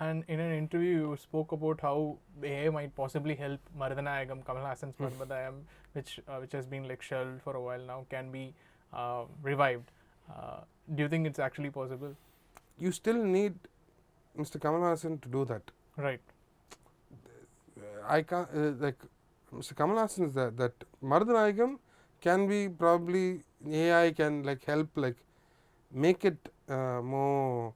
And in an interview, you spoke about how AI might possibly help Marudhanayagam, Kamal Haasan's Marudhanayagam, which has been like shelved for a while now, can be revived. Do you think it's actually possible? You still need Mr. Kamal Haasan to do that. Right. I can't like Mr. Kamal Haasan is that Marudhanayagam can be probably AI can like help like make it more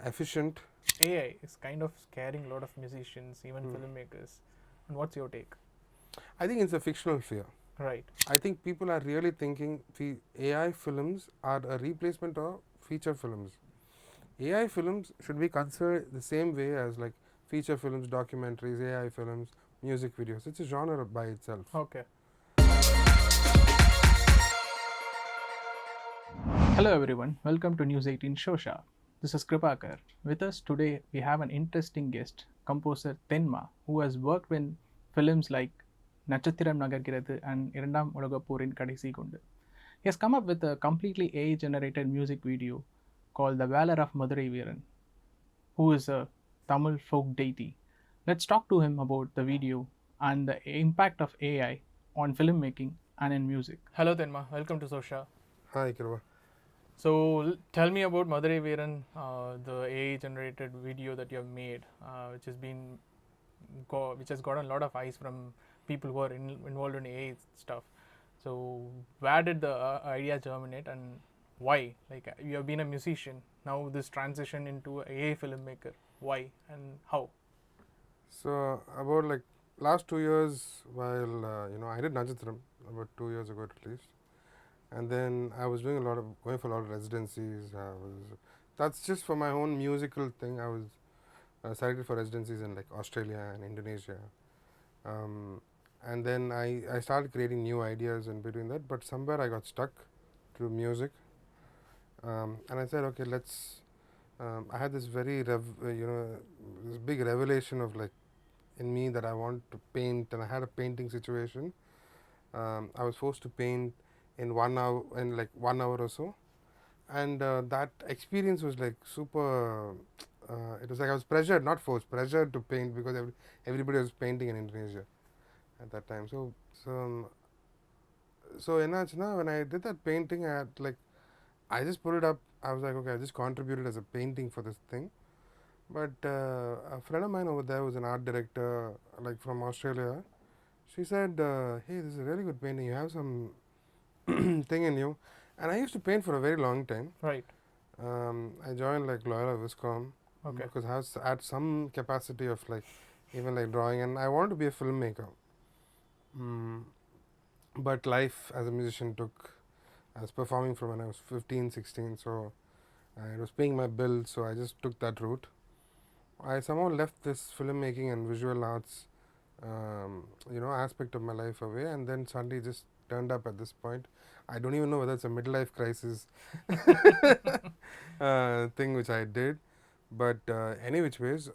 efficient. AI is kind of scaring a lot of musicians, even filmmakers. And what's your take? I think it's a fictional fear. Right. I think people are really thinking AI films are a replacement of feature films. AI films should be considered the same way as like feature films, documentaries, AI films, music videos. It's a genre by itself. Okay. Hello everyone, welcome to News 18 Showsha. This is Kripakar. With us today we have an interesting guest, composer Tenma, who has worked in films like Natchathiram, Nagargiradhu and Irandam Ulagapporin Kadasi Kundu. He has come up with a completely AI-generated music video called The Valor of Madurai Veeran, who is a Tamil folk deity. Let's talk to him about the video and the impact of AI on filmmaking and in music. Hello Tenma, welcome to Showsha. Hi, Kirva. So tell me about Madurai Veeran, the AI-generated video that you have made, which has gotten a lot of eyes from people who are involved in AI stuff. So where did the idea germinate and why? Like you have been a musician, now this transition into an AI filmmaker. Why and how? So about like last 2 years, while I did Natchathiram about 2 years ago at least, and then I was doing going for a lot of residencies. That's just for my own musical thing. I was selected for residencies in like Australia and Indonesia, and then I started creating new ideas in between that. But somewhere I got stuck to music, and I said, okay, let's. I had this very this big revelation of like in me that I want to paint, and I had a painting situation. I was forced to paint in 1 hour, in like 1 hour or so, and that experience was like super. It was like I was pressured, not forced, pressured to paint because everybody was painting in Indonesia at that time. So என்னாச்சுன்னா when I did that painting, I just put it up. I was like, okay, I just contributed as a painting for this thing. But a friend of mine over there was an art director, like from Australia. She said, hey, this is a really good painting. You have some thing in you. And I used to paint for a very long time. Right. I joined like Loyola Viscom Okay. because I was at some capacity of like even like drawing, and I wanted to be a filmmaker. But life as a musician took. I was performing from when I was 15, 16, so it was paying my bills, so I just took that route. I somehow left this filmmaking and visual arts, aspect of my life away, and then suddenly just turned up at this point. I don't even know whether it's a midlife crisis thing which I did, but any which ways,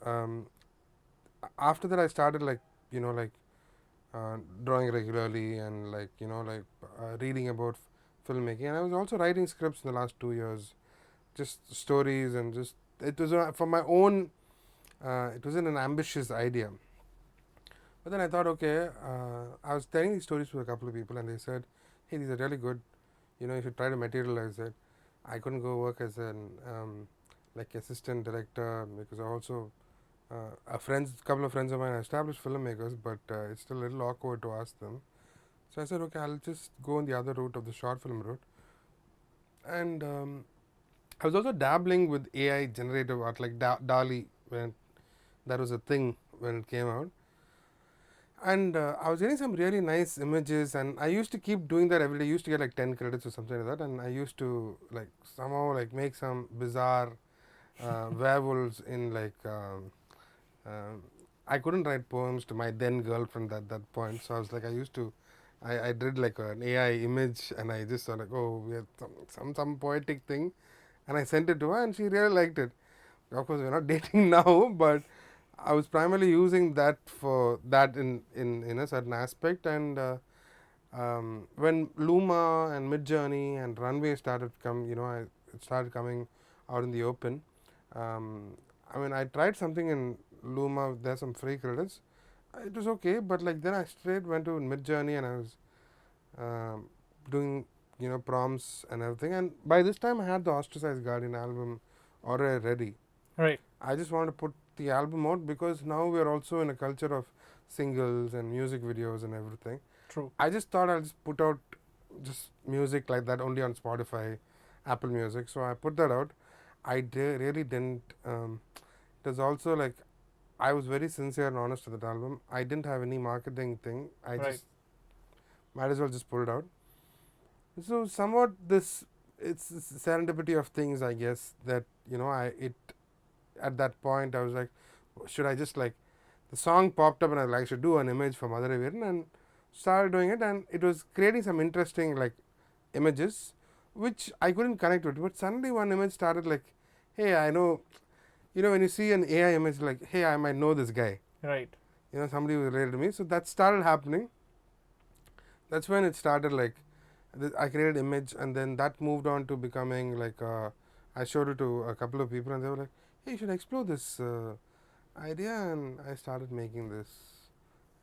after that I started drawing regularly and reading about filmmaking, and I was also writing scripts in the last 2 years, just stories, and just it was for my own. It wasn't an ambitious idea. But then I thought, okay, I was telling these stories to a couple of people, and they said, hey, these are really good. You should try to materialize it. I couldn't go work as an assistant director because I also couple of friends of mine are established filmmakers, but it's still a little awkward to ask them. So I said, okay, I'll just go on the other route of the short film route. And I was also dabbling with AI generative art, like DALI, when that was a thing when it came out. And I was getting some really nice images, and I used to keep doing that every day. I used to get like 10 credits or something like that, and I used to somehow make some bizarre werewolves in I couldn't write poems to my then girlfriend at that point, so I was like, I did like an AI image, and I just thought we have some poetic thing, and I sent it to her, and she really liked it. Of course, we're not dating now, but I was primarily using that for that in a certain aspect. And when Luma and Midjourney and Runway started it started coming out in the open. I mean, I tried something in Luma. There's some free credits. It was okay, but like then I straight went to Mid Journey and I was um, doing prompts and everything. And by this time, I had the Ostracized Guardian album already ready. Right. I just wanted to put the album out because now we are also in a culture of singles and music videos and everything. True. I just thought I'll just put out just music like that only on Spotify, Apple Music. So I put that out. Really didn't. It was also like I was very sincere and honest with that album. I didn't have any marketing thing. I just might as well just put it out. So somewhat it's serendipity of things, I guess, that at that point I was like, should I just like the song popped up and I was like, I should do an image for Madurai Veeran and started doing it, and it was creating some interesting like images which I couldn't connect with, but suddenly one image started like, hey, I know, when you see an AI image like, hey, I might know this guy, Right. somebody was related to me. So that started happening. That's when it started like I created image, and then that moved on to becoming like I showed it to a couple of people and they were like, hey, you should explore this idea, and I started making this,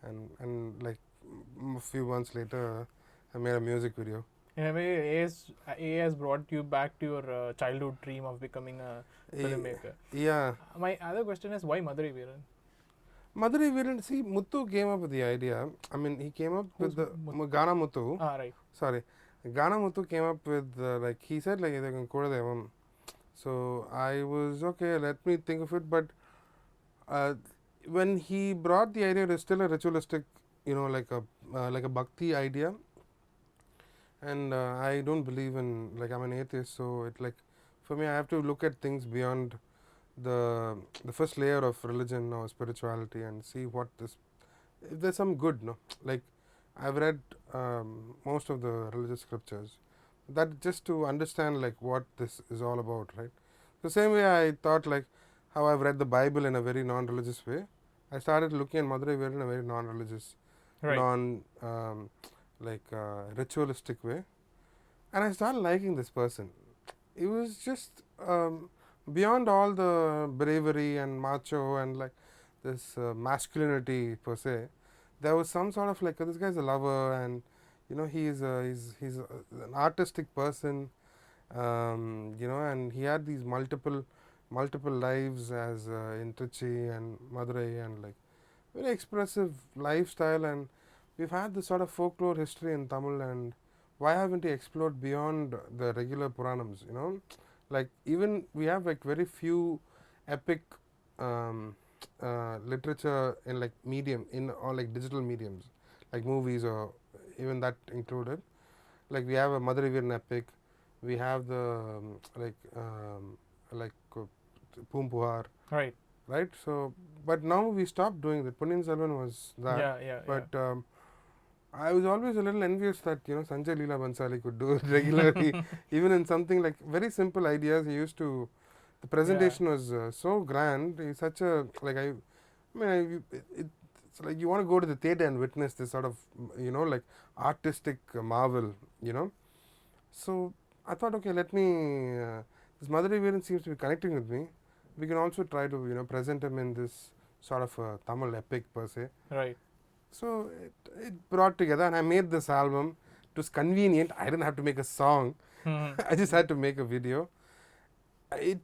and like a few months later I made a music video. In a way, A has brought you back to your childhood dream of becoming a filmmaker. Yeah. My other question is, why Madurai Veeran? Madurai Veeran, see, Muthu came up with the idea. I mean, he came up with the Gana Muthu. Ah, right. Sorry. Gana Muthu came up with, like, he said, like, so I was, okay, let me think of it. But when he brought the idea, it was still a ritualistic, like a bhakti idea. And I don't believe in, like, I'm an atheist, so it like, for me, I have to look at things beyond the first layer of religion or spirituality and see what if there's some good, no, like I've read most of the religious scriptures, that just to understand like what this is all about, right? The same way I thought, like how I've read the Bible in a very non-religious way, I started looking at Madurai Veeran in a very non-religious, ritualistic way, and I started liking this person. It was just beyond all the bravery and macho and like this masculinity per se. There was some sort of like, this guy's a lover, and he's an artistic person, and he had these multiple lives as in Trichy and Madurai, and like very expressive lifestyle, and we've had this sort of folklore history in Tamil, and why haven't we explored beyond the regular Puranams, like even we have like very few epic literature in like medium or like digital mediums like movies or even that included. Like we have a Madurai Veeran epic, we have the Poompuhar, right? So but now we stopped doing that. Punniyin Selvan was that, but I was always a little envious that Sanjay Leela Bhansali could do it regularly. Even in something like very simple ideas, he used to. The presentation was so grand. He's such a it's like you want to go to the theatre and witness this sort of like artistic marvel. So I thought, okay, let me. This Madurai Veeran seems to be connecting with me. We can also try to present him in this sort of a Tamil epic per se. Right. So it brought together, and I made this album. It was convenient. I didn't have to make a song. I just had to make a video. It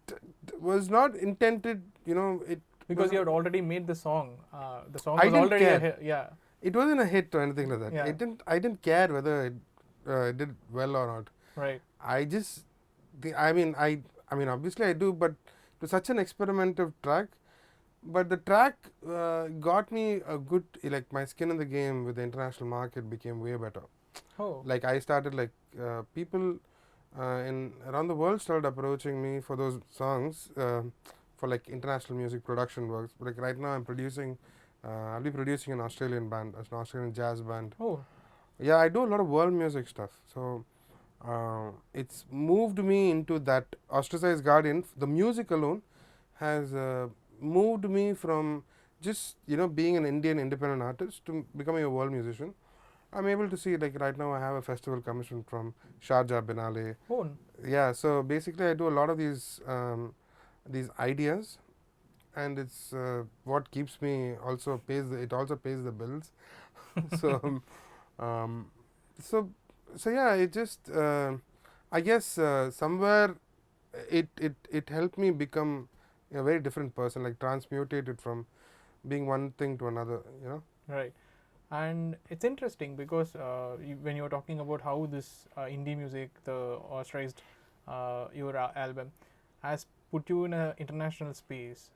was not intended, because you had already made the song. The song I was didn't already care. a hit. Yeah. It wasn't a hit or anything like that. Yeah. I didn't care whether it did well or not. Right. I just, obviously I do, but it was such an experimental track. But the track got me a good, like my skin in the game with the international market became way better. Oh. Like I started like people in around the world started approaching me for those songs for like international music production works. Like right now I'm producing, I'll be producing an Australian band, an Australian jazz band. Oh. Yeah, I do a lot of world music stuff. So it's moved me into that Ostracized Guardian. The music alone has moved me from just being an Indian independent artist to becoming a world musician. I'm able to see, like right now I have a festival commission from Sharjah, Binale. Oh. Yeah, so basically I do a lot of these ideas, and it's what keeps me also it also pays the bills. so um, so so yeah, it just I guess somewhere it helped me become a very different person, like transmutated from being one thing to another, you know. Right. And it's interesting because when you're talking about how this indie music, the ostracized your album, has put you in an international space.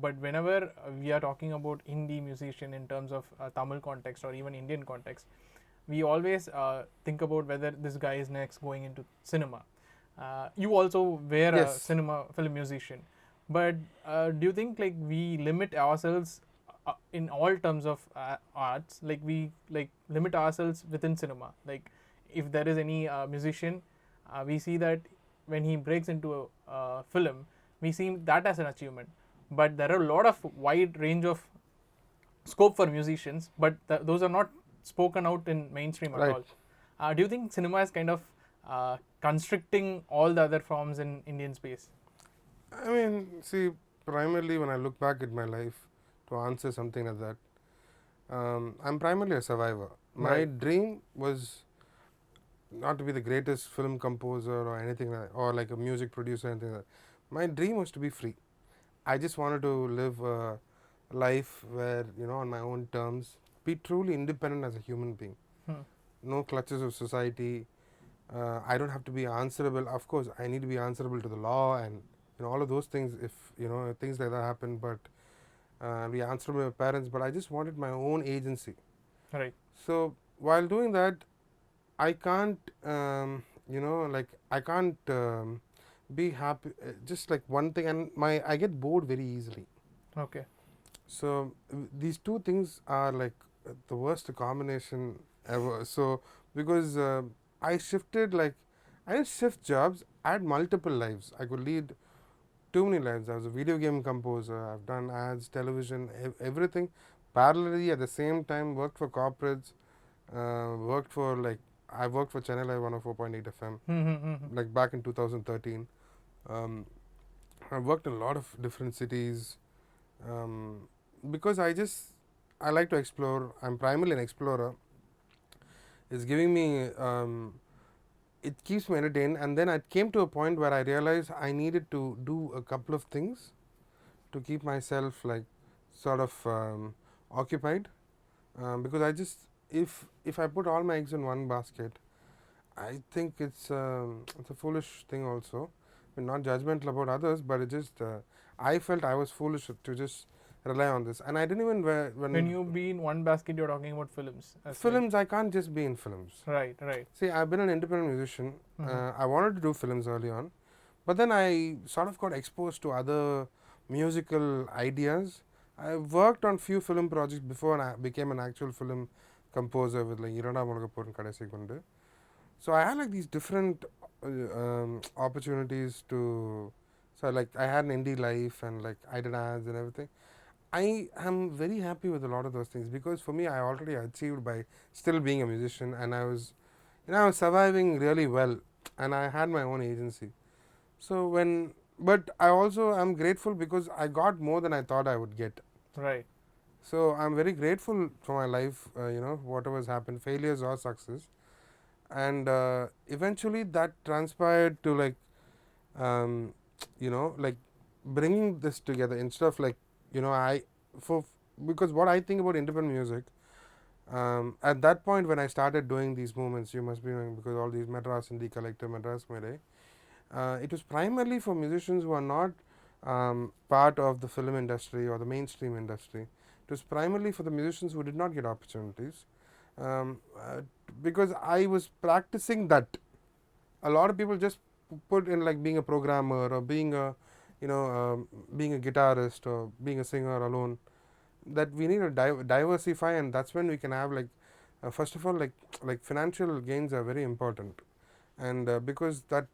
But whenever we are talking about indie musician in terms of Tamil context or even Indian context, we always think about whether this guy is next going into cinema. You also were a Yes. cinema film musician, but do you think like we limit ourselves in all terms of arts? Like we like limit ourselves within cinema. Like if there is any musician, we see that when he breaks into a film, we see that as an achievement. But there are a lot of wide range of scope for musicians, but those are not spoken out in mainstream at Right. all. Do you think cinema is kind of constricting all the other forms in Indian space? I mean, see, primarily when I look back at my life to answer something like that, I'm primarily a survivor. My Right. dream was not to be the greatest film composer or anything like, or like a music producer or anything like that. My dream was to be free. I just wanted to live a life where, you know, on my own terms, be truly independent as a human being. No clutches of society. I don't have to be answerable. Of course, I need to be answerable to the law and, you know, all of those things. If, you know, things like that happen, but be answerable to my parents. But I just wanted my own agency. Right. So while doing that, I can't, you know, like I can't be happy. Just like one thing, and I get bored very easily. Okay. So these two things are like the worst combination ever. So because I shifted, like I didn't shift jobs. I had multiple lives. I could lead too many lives. I was a video game composer. I've done ads, television, everything parallelly at the same time. Worked for corporates. Worked for like I worked for Channel 104.8 FM like back in 2013. Um, I worked in a lot of different cities. Because I like to explore. I'm primarily an explorer. It's giving me it keeps me entertained, and then I came to a point where I realized I needed to do a couple of things to keep myself like sort of occupied, because I just if I put all my eggs in one basket, I think it's a foolish thing also. I mean, not judgmental about others, but it just I felt I was foolish to just rely on this, and I didn't even When you be in one basket, you're talking about films. films. I can't just be in films. Right. Right. See, I've been an independent musician. I wanted to do films early on, but then I sort of got exposed to other musical ideas. I worked on few film projects before, and I became an actual film composer with like Irana Mulagapur and Kadasi Kundu. So I had like these different opportunities to. So like I had an indie life and like I did ads and everything. I am very happy with a lot of those things because for me I already achieved by still being a musician, and I was, you know, I was surviving really well, and I had my own agency. So but I also am grateful because I got more than I thought I would get. Right. So I'm very grateful for my life, you know, whatever's happened, failures or success, and eventually that transpired to like, um, you know, like bringing this together instead of like, you know, because what I think about independent music, at that point when I started doing these movements, you must be knowing, because all these Madras Indie Collective, Madras Mere, it was primarily for musicians who are not part of the film industry or the mainstream industry. It was primarily for the musicians who did not get opportunities, because I was practicing that. A lot of people just put in like being a programmer or being a, you know, being a guitarist or being a singer alone. That we need to diversify, and that's when we can have like, first of all, like financial gains are very important, and because that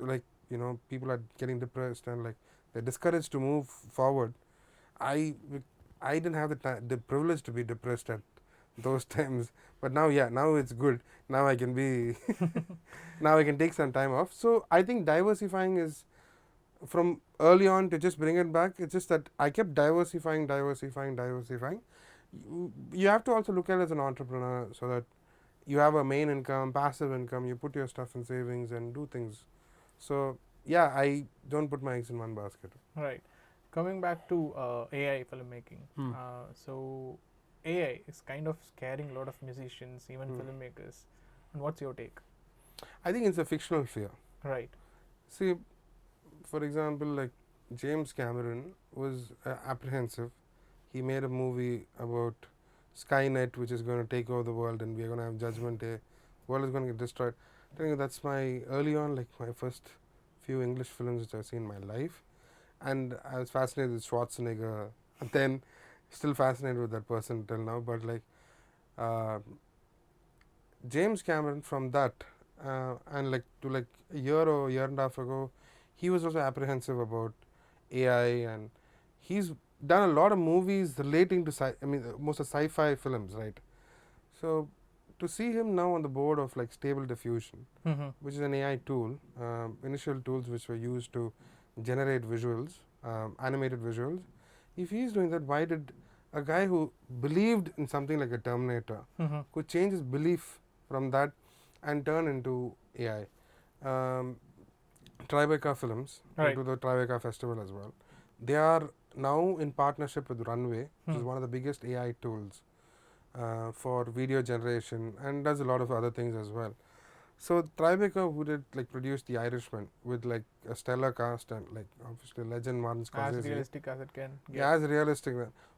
like, you know, people are getting depressed and like they're discouraged to move forward. I I didn't have the privilege to be depressed at those times, but now, yeah, now it's good. Now I can be now I can take some time off. So I think diversifying is from early on to just bring it back. It's just that I kept diversifying. You have to also look at it as an entrepreneur, so that you have a main income, passive income. You put your stuff in savings and do things. So yeah, I don't put my eggs in one basket. Right. Coming back to AI filmmaking. Hmm. So AI is kind of scaring a lot of musicians, even Hmm. filmmakers. And what's your take? I think it's a fictional fear. Right. See, for example, like James Cameron was apprehensive. He made a movie about Skynet, which is going to take over the world, and we are going to have Judgment Day. World is going to get destroyed. I think that's my early on, like my first few English films which I've seen in my life, and I was fascinated with Schwarzenegger, and then still fascinated with that person till now. But like uh, James Cameron, from that and like to like a year or year and a half ago, he was also apprehensive about AI, and he's done a lot of movies relating to most of sci-fi films, right? So to see him now on the board of like Stable Diffusion, Mm-hmm. which is an AI tool, initial tools which were used to generate visuals, animated visuals. If he's doing that, why did a guy who believed in something like a Terminator Mm-hmm. could change his belief from that and turn into AI? Um, Tribeca Films, Right. into the Tribeca Festival as well. They are now in partnership with Runway, which is one of the biggest AI tools for video generation, and does a lot of other things as well. So Tribeca, who did like produce The Irishman with like a stellar cast and like obviously legend Martin As Scorsese. realistic as it can get. Yeah, as realistic.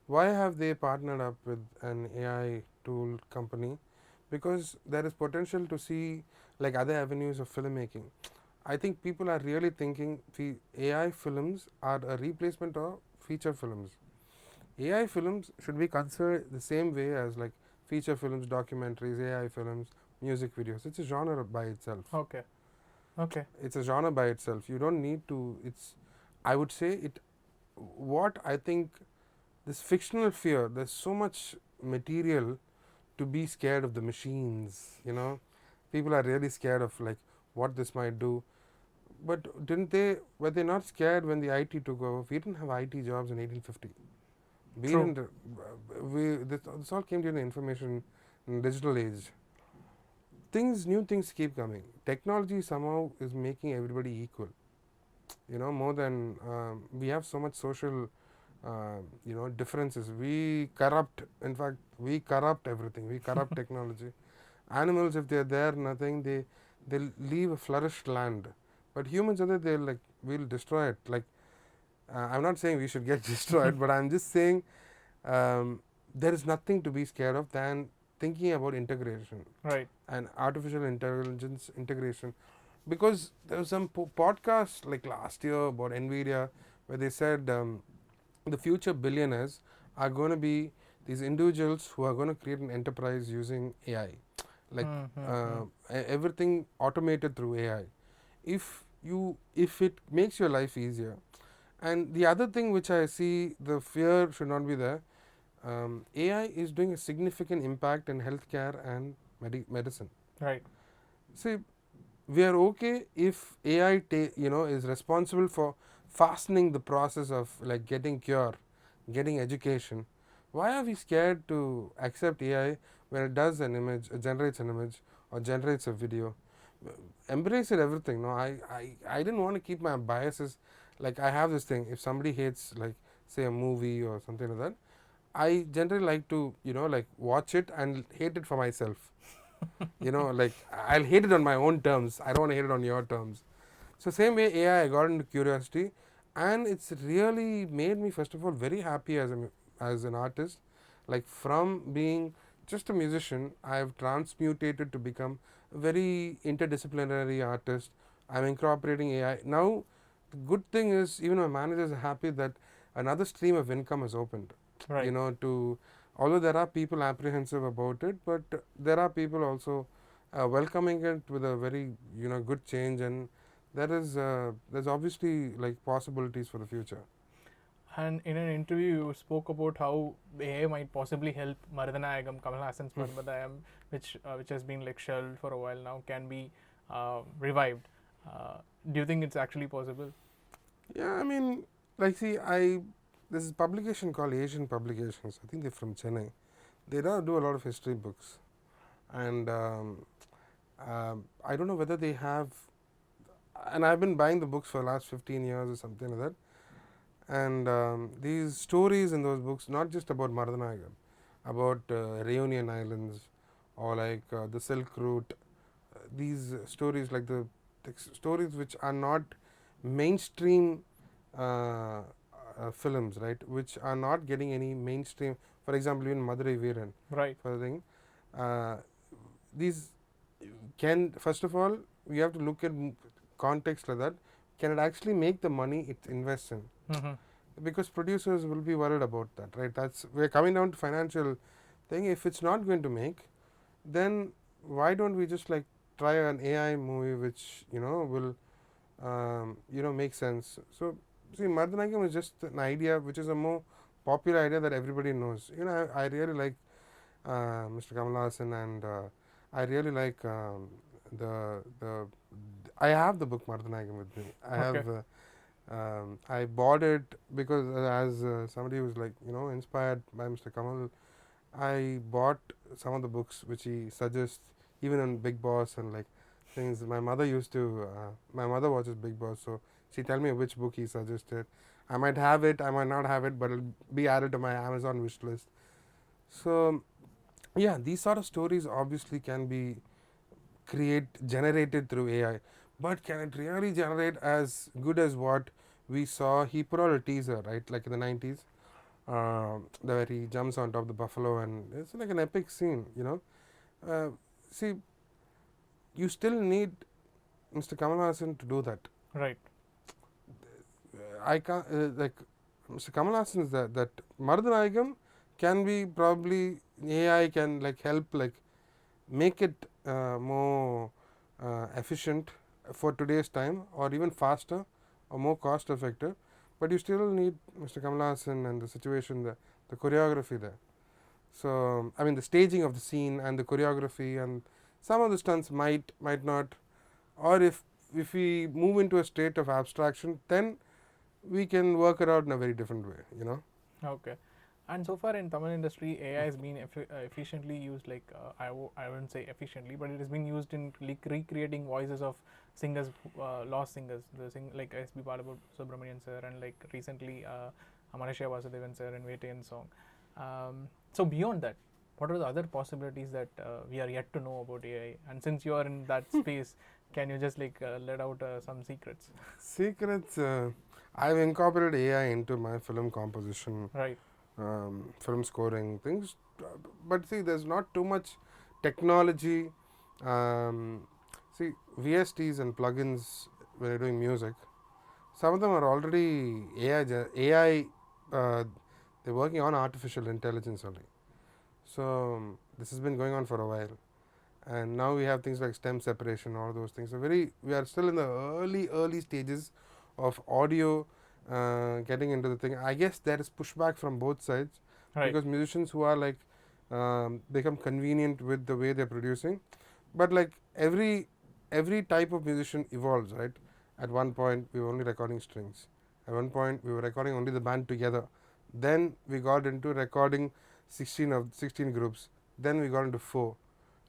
Why have they partnered up with an AI tool company? Because there is potential to see like other avenues of filmmaking. I think people are really thinking AI films are a replacement of feature films. AI films should be considered the same way as like feature films, documentaries, AI films, music videos. It's a genre by itself. Okay. Okay. It's a genre by itself. You don't need to. I would say it. What I think, this fictional fear. There's so much material to be scared of the machines. People are really scared of like what this might do. But were they not scared when the IT took over? We didn't have IT jobs in 1850. We True. didn't. This all came during the information and digital age. New things keep coming. Technology somehow is making everybody equal. More than we have so much social, differences. We corrupt. In fact, we corrupt everything. We corrupt technology. Animals, if they're there, nothing. They'll leave a flourished land. But humans are there. They're like, we'll destroy it. Like, I'm not saying we should get destroyed, but I'm just saying there is nothing to be scared of than thinking about integration. Right. And artificial intelligence integration. Because there was some podcast like last year about NVIDIA where they said the future billionaires are going to be these individuals who are going to create an enterprise using AI. Like everything automated through AI. If it makes your life easier. And the other thing which I see, the fear should not be there. AI is doing a significant impact in healthcare and medicine. Right. See, we are okay if AI is responsible for fastening the process of like getting cure, getting education. Why are we scared to accept AI when it does an image, generates an image or generates a video? Embrace it, everything. No, I didn't want to keep my biases. Like I have this thing. If somebody hates like say a movie or something like that, I generally like to like watch it and hate it for myself. Like I'll hate it on my own terms. I don't want to hate it on your terms. So same way AI, I got into curiosity, and it's really made me first of all very happy as an artist. Like from being just a musician, I have transmutated to become a very interdisciplinary artist. I'm incorporating AI now. The good thing is even my managers are happy that another stream of income has opened. Right. Although there are people apprehensive about it, but there are people also welcoming it with a very good change, and there's obviously like possibilities for the future. And in an interview, you spoke about how AI might possibly help Marudhanayagam, Kamal Haasan's Marudhanayagam, which has been like shelved for a while now, can be revived. Do you think it's actually possible? Yeah, I mean, like, see, this is publication called Asian Publications. I think they're from Chennai. They do a lot of history books, and I don't know whether they have. And I've been buying the books for the last 15 years or something like that. And these stories in those books, not just about Marudhanayagam, about Reunion Islands or like the Silk Route, these stories, like the stories which are not mainstream films, right, which are not getting any mainstream. For example, even Madurai Veeran, Right. for the thing, uh, these can, first of all, we have to look at context like that. Can it actually make the money it invests in? Mm-hmm. Because producers will be worried about that, right? That's, we're coming down to financial thing. If it's not going to make, then why don't we just like try an AI movie which will make sense? So see, Marudhanayagam is just an idea which is a more popular idea that everybody knows. I really like Mr. Kamal Haasan, and I really like the I have the book Marudhanayagam with me. Okay. I bought it because as somebody was like inspired by Mr. Kamal, I bought some of the books which he suggests, even on Big Boss and like things. My mother used to. My mother watches Big Boss, so she tell me which book he suggested. I might have it, I might not have it, but it'll be added to my Amazon wish list. So yeah, these sort of stories obviously can be generated through AI, but can it really generate as good as what we saw? He put out a teaser, right, like in the 90s, where he jumps on top of the buffalo, and it's like an epic scene. See, you still need Mr. Kamal Haasan to do that. Right. I can't like Mr. Kamal Haasan is that Marudhanayagam can be probably AI can like help like make it more efficient for today's time, or even faster or more cost effective, but you still need Mr. Kamal Haasan and the situation, the choreography there. So I mean the staging of the scene and the choreography, and some of the stunts might not, or if we move into a state of abstraction, then we can work it out in a very different way. Okay. And so far in Tamil industry, AI has been efficiently used. Like I wouldn't say efficiently, but it has been used in recreating voices of singers, lost singers. Like S.B. Subramanian sir, and like recently Amarasya Vasudevan sir and Vetayan song. So beyond that, what are the other possibilities that we are yet to know about AI? And since you are in that space, can you just like let out some secrets? Secrets. I've incorporated AI into my film composition, Right. film scoring things, but see, there's not too much technology. Um, see, VSTs and plugins when you're doing music, some of them are already AI. AI, they're working on artificial intelligence only. So this has been going on for a while, and now we have things like stem separation, all those things. So we are still in the early stages of audio getting into the thing. I guess there is pushback from both sides, Right. because musicians who are like become convenient with the way they're producing, but like every type of musician evolves, right? At one point we were only recording strings. At one point we were recording only the band together. Then we got into recording 16 groups. Then we got into 4.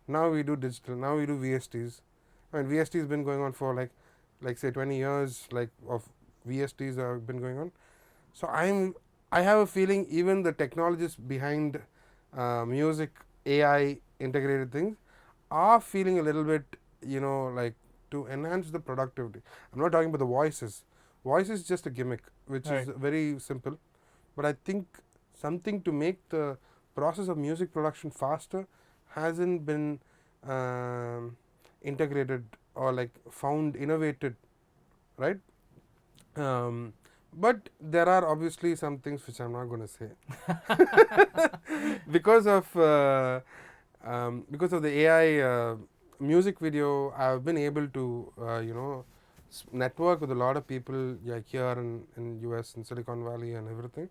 Now we do digital. Now we do VSTs. I mean, VST has been going on for like say 20 years. Like of VSTs have been going on. So I have a feeling even the technologists behind music AI integrated things are feeling a little bit, like to enhance the productivity. I'm not talking about the voices. Voice is just a gimmick, which Right. is very simple. But I think something to make the process of music production faster hasn't been integrated or like found innovated, right? But there are obviously some things which I'm not going to say because of the AI music video. I've been able to network with a lot of people like here in US and Silicon Valley and everything,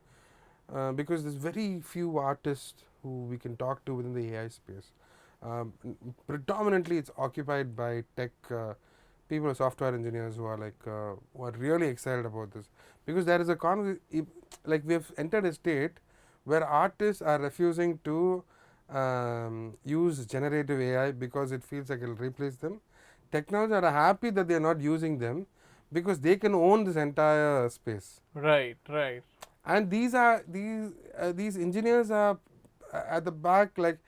because there's very few artists who we can talk to within the AI space. Predominantly, it's occupied by tech people, software engineers who are who are really excited about this, because there is a like we have entered a state where artists are refusing to use generative AI because it feels like it will replace them. Technologists are happy that they are not using them because they can own this entire space. Right, right. And these engineers are at the back, like,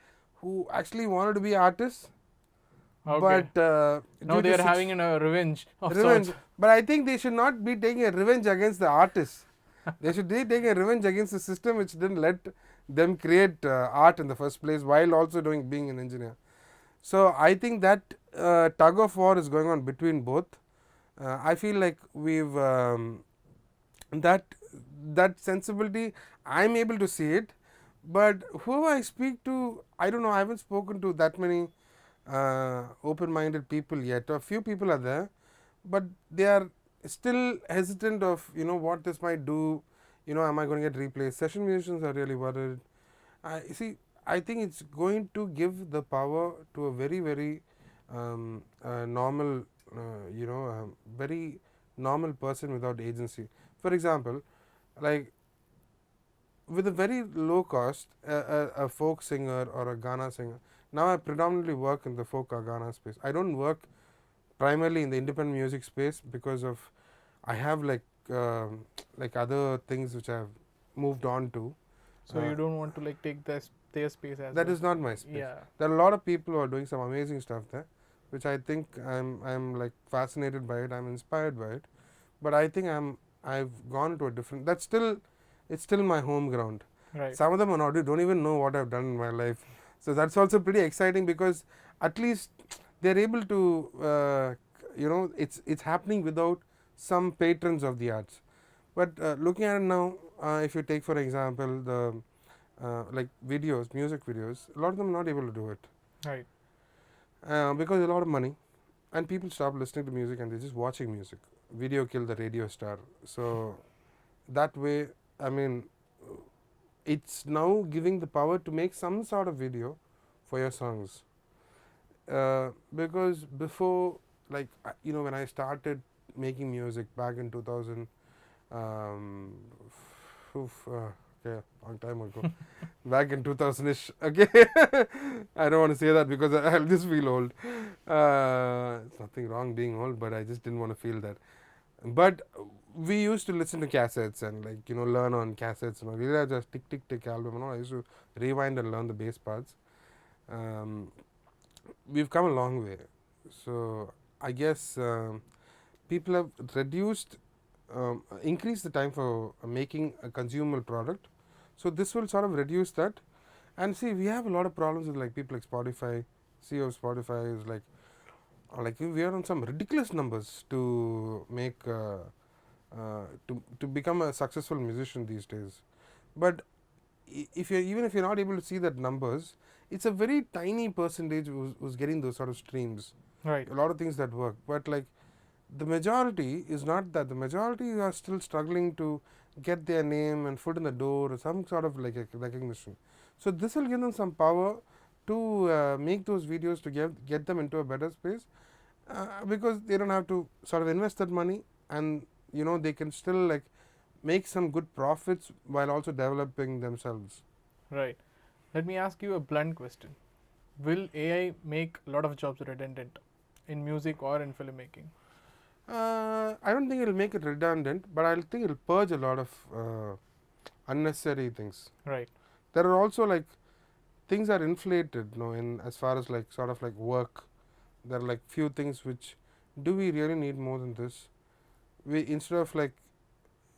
who actually wanted to be artists, Okay. but Now due they to are having a revenge of revenge. sorts. But I think they should not be taking a revenge against the artists. They should be taking a revenge against the system which didn't let them create art in the first place while also being an engineer. So I think that tug of war is going on between both. I feel like we've that that sensibility, I'm able to see it, but who I speak to, I don't know. I haven't spoken to that many open-minded people yet. A few people are there, but they are still hesitant of what this might do. Am I going to get replaced? Session musicians are really worried. I see. I think it's going to give the power to a very very normal, very normal person without agency. For example, like with a very low cost, a folk singer or a Ghana singer. Now I predominantly work in the folk or Ghana space. I don't work primarily in the independent music space because of I have like other things which I have moved on to. So you don't want to like take their space as That well. is not my space. Yeah. There are a lot of people who are doing some amazing stuff there, which I think I'm like fascinated by it. I'm inspired by it, but I think I've gone to a different. It's still my home ground. Right. Some of them are not. Don't even know what I've done in my life. So that's also pretty exciting because at least they're able to it's happening without some patrons of the arts. But looking at it now, if you take for example the like videos, music videos, a lot of them are not able to do it Right. because a lot of money, and people stop listening to music and they're just watching music. Video killed the radio star. So that way, I mean, it's now giving the power to make some sort of video for your songs. Because before, like when I started making music back in 2000, okay, long time ago, back in 2000ish. Okay, I don't want to say that because I'll just feel old. It's nothing wrong being old, but I just didn't want to feel that. But we used to listen to cassettes and learn on cassettes and all. We had just tick tick tick album and all. I used to rewind and learn the bass parts. We've come a long way. So I guess people have increased the time for making a consumable product. So this will sort of reduce that. And see, we have a lot of problems with like people like Spotify. CEO of Spotify is like we are on some ridiculous numbers to make to become a successful musician these days. But even if you're not able to see that numbers, it's a very tiny percentage who's getting those sort of streams. Right. A lot of things that work, but like the majority is not that. The majority are still struggling to get their name and foot in the door or some sort of like a recognition. So this will give them some power to make those videos to get them into a better space because they don't have to sort of invest that money, and they can still like make some good profits while also developing themselves. Right. Let me ask you a blunt question. Will AI make a lot of jobs redundant in music or in filmmaking? I don't think it'll make it redundant, but I think it'll purge a lot of unnecessary things. Right. There are also like things are inflated, in as far as like sort of like work. There are like few things which do we really need more than this? We instead of like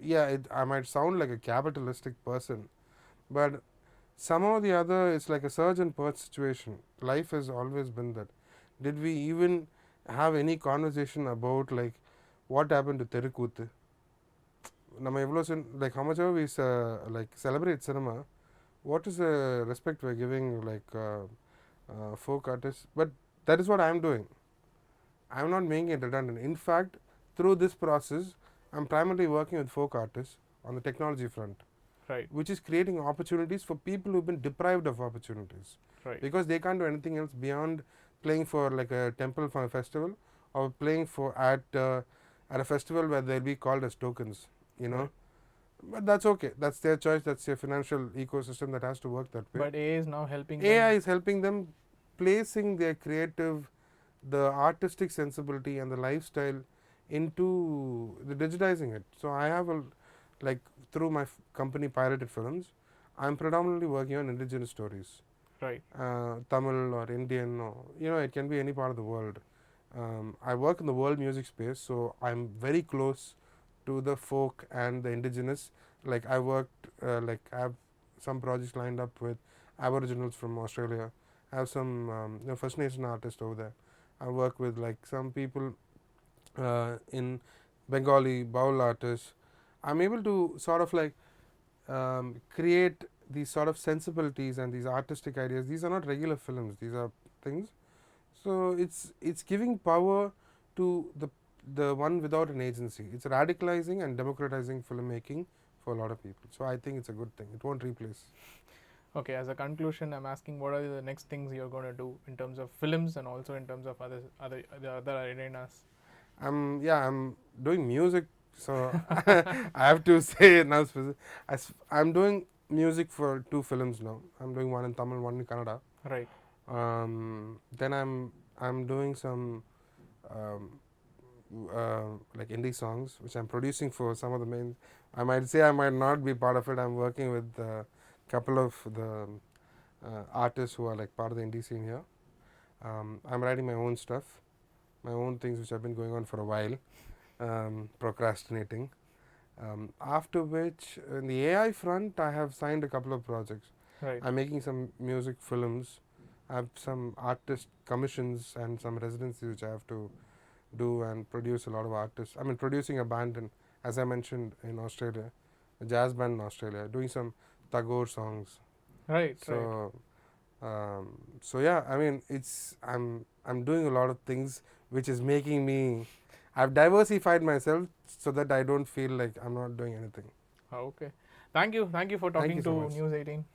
I might sound like a capitalistic person, but somehow or the other it's like a surge and purge situation. Life has always been that. Did we even have any conversation about like what happened to Terukuthu? Like how much ever we like celebrate cinema, what is the respect we're giving like folk artists? But that is what I'm doing. I'm not making it redundant. In fact, through this process, I'm primarily working with folk artists on the technology front, Right. which is creating opportunities for people who've been deprived of opportunities. Right. Because they can't do anything else beyond playing for like a temple festival or playing for at a festival where they'll be called as tokens, you know. Right. But that's okay. That's their choice. That's their financial ecosystem that has to work that way. But AI is now helping AI them. is helping them placing their creative, the artistic sensibility and the lifestyle into the digitizing it. So I have a like through my company Pirated Films, I'm predominantly working on indigenous stories, Right. Tamil or Indian, or it can be any part of the world. I work in the world music space, so I'm very close to the folk and the indigenous. Like I worked, I have some projects lined up with Aboriginals from Australia. I have some First Nation artists over there. I work with like some people in Bengali Baul artists. I'm able to sort of like create these sort of sensibilities and these artistic ideas. These are not regular films. These are things. So it's giving power to the one without an agency. It's radicalizing and democratizing filmmaking for a lot of people. So I think it's a good thing. It won't replace. Okay, as a conclusion, I'm asking what are the next things you're going to do in terms of films and also in terms of other arenas. I'm doing music, so I have to say now. I'm doing music for 2 films now. I'm doing one in Tamil, one in Kannada. Right. Then I'm doing some like indie songs, which I'm producing for some of the main. I might say I might not be part of it. I'm working with a couple of the artists who are like part of the indie scene here. I'm writing my own stuff, my own things which have been going on for a while, procrastinating. After which, in the AI front, I have signed a couple of projects. Right. I'm making some music films. I have some artist commissions and some residencies which I have to do and produce a lot of artists. I mean, producing a band, as I mentioned, in Australia, a jazz band in Australia, doing some Tagore songs. Right. So, so yeah, I mean, I'm doing a lot of things which is making me. I've diversified myself so that I don't feel like I'm not doing anything. Okay. Thank you. Thank you for Thank talking you so to much. News 18.